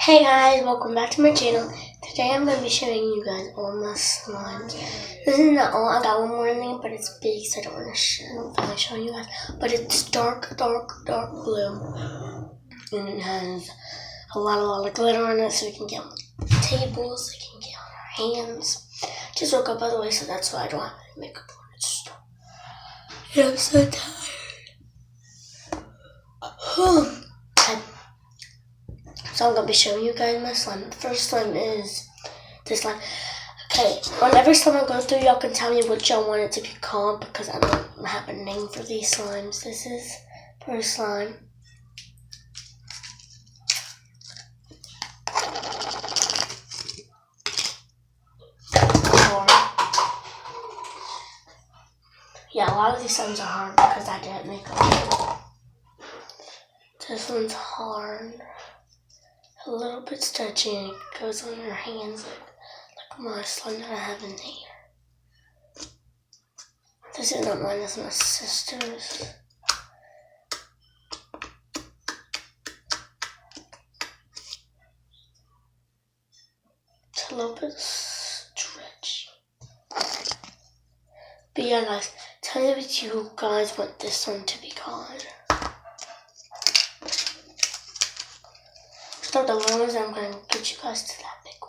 Hey guys, welcome back to my channel. Today I'm going to be showing you guys all my slimes. This is not all, I got one more in there, but it's big, so I don't want to show you guys. But it's dark blue. And it has a lot of glitter on it, so we can get on tables, we can get on our hands. Just woke up by the way, so that's why I don't have any makeup on. Yeah, I'm so tired. So I'm going to be showing you guys my slime. The first slime is this slime. Okay, on every slime I go through, y'all can tell me what y'all want it to be called because I don't have a name for these slimes. This is first slime. Yeah, a lot of these slimes are hard because I didn't make them. This one's hard. A little bit stretchy and it goes on your hands like my slime that I have in here. This is not mine, this is my sister's. It's a little bit stretchy. But yeah guys, tell me what you guys want this one to be called. Start the little ones and I'm going to get you guys to that big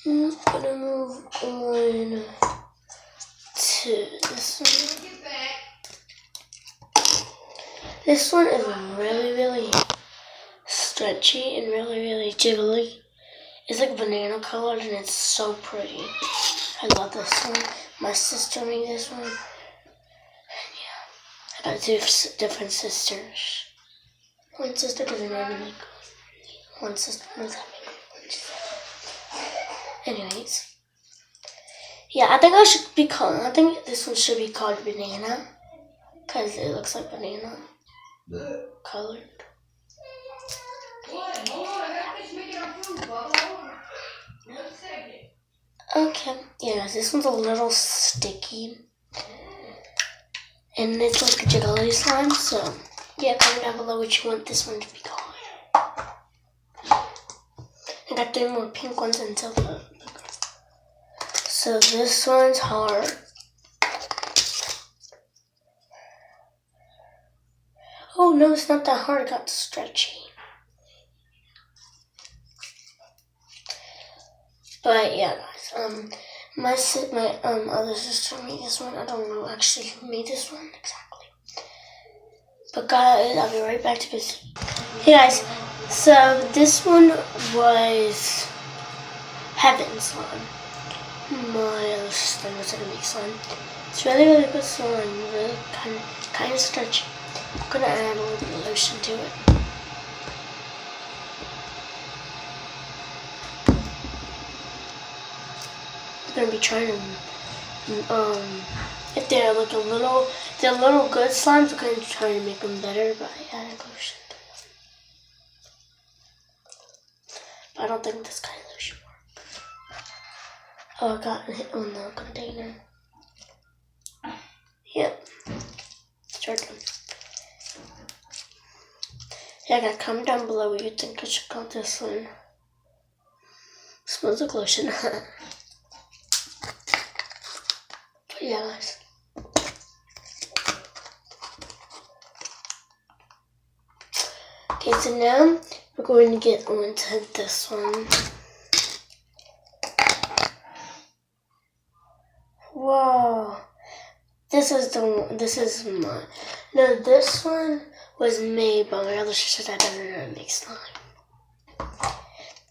one. I'm going to move on to this one. This one is really stretchy and really jiggly. It's like banana colored and it's so pretty. I love this one. My sister made this one. And yeah, I got two different sisters. One sister doesn't know how to make one sister knows how to make one. Anyways. Yeah, I think this one should be called banana. Because it looks like banana colored. Okay, yeah guys, this one's a little sticky. And it's like a jiggly slime, so yeah, comment down below what you want this one to be called. I got 3 more pink ones until the. So this one's hard. Oh no, it's not that hard. It got stretchy. But yeah, guys. My other sister made this one. I don't know actually who made this one exactly. But guys, I'll be right back to this. Hey guys, so this one was Heaven slime. My other sister knows how to make slime. It's really good slime. Really kind of stretchy. I'm gonna add a little bit of lotion to it. I'm gonna be trying to if they're like a little good slimes, I'm going to try to make them better by adding lotion to them. But I don't think this kind of lotion works. Oh, I got it on the container. Yep. Start them. Yeah, guys, comment down below what you think I should call this one. Smells like lotion. But yeah, guys. Okay, so now we're going to get on to this one. Whoa. This is mine. No, this one was made by my other sister that doesn't know how to make slime.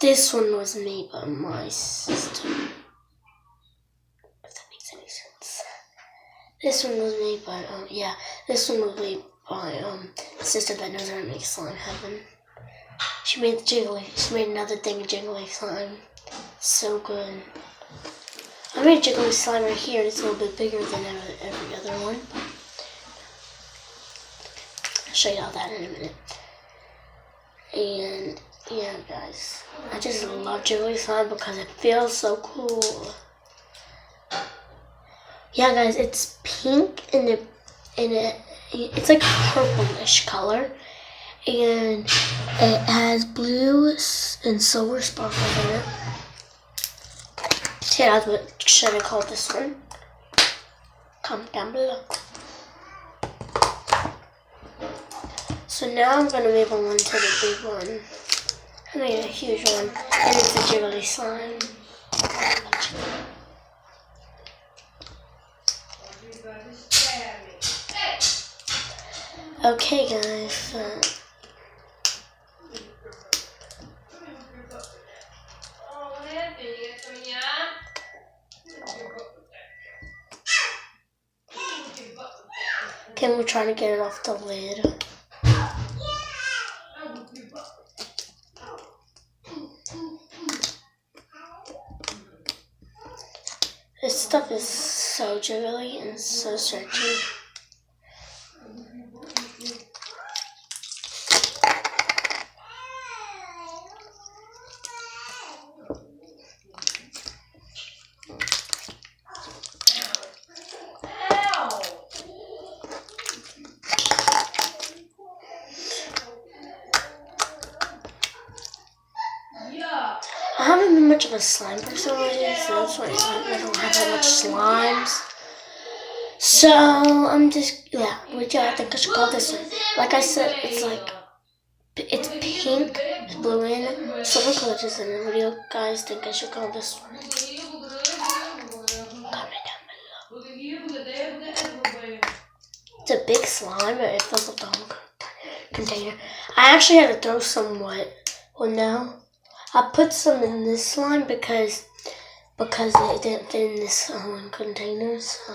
This one was made by my sister. If that makes any sense. This one was made by, this one was made by, a sister that knows how to make slime, Heaven. She made another thing, jiggly slime. So good. I made a jiggly slime right here. It's a little bit bigger than every other one. I'll show you all that in a minute. And yeah, guys, I just love jiggly slime because it feels so cool. Yeah, guys, it's pink and it's like a purplish color, and it has blue and silver sparkles in it. So that's what should I call this one? Comment down below. So now I'm gonna move on to the big one. I mean a huge one, and it's a jiggly slime. Okay guys, okay, we're trying to get it off the lid. This stuff is so jiggly and so stretchy. I haven't been much of a slime person lately, so that's why I don't have that much slimes. So I'm just, yeah, what do I think I should call this one? Like I said, it's pink, it's blue in, silver glitters in it. What do you guys think I should call this one? Comment down below. It's a big slime, but it fills up the whole container. I actually had to throw some no. I put some in this slime because it didn't fit in this container, so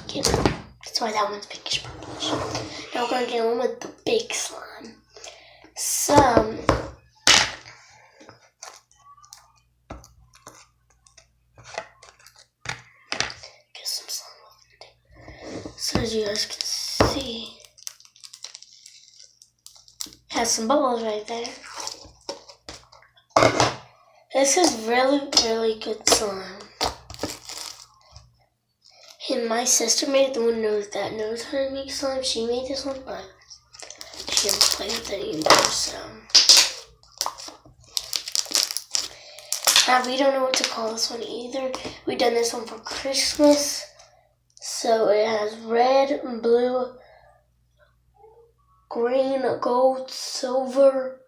you know, that's why that one's pinkish purplish. Now we're gonna get on with the big slime. So get some slime. So as you guys can see, it has some bubbles right there. This is really, really good slime. And my sister made it, the one that knows how to make slime. She made this one, but she doesn't play with it anymore, so. We don't know what to call this one either. We done this one for Christmas. So it has red, blue, green, gold, silver,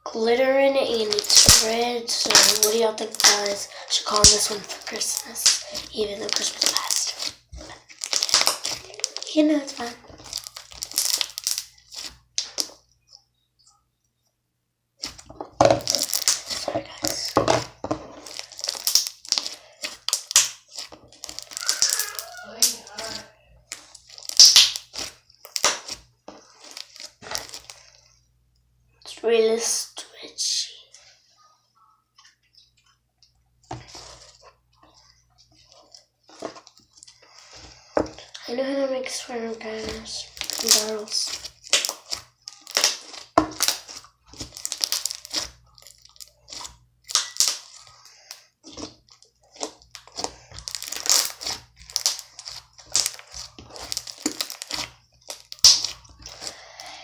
glitter in it, and it's red. So what do y'all think, guys? I should call this one for Christmas, even though Christmas passed. But, you know, it's fine. Sorry, guys. It's really stretchy. I know how to make slime, guys and girls.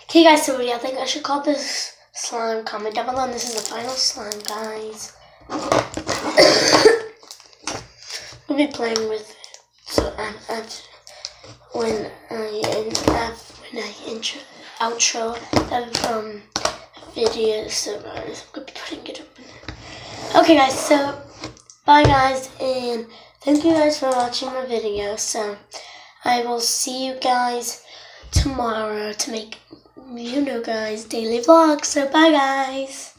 Okay guys, so what do y'all think I should call this slime? Comment down below. And this is the final slime, guys. We'll be playing with it. So when I outro that video, so I'm gonna be putting it up in there. Okay guys, so bye guys, and thank you guys for watching my video. So I will see you guys tomorrow to make, you know guys, daily vlogs. So bye guys.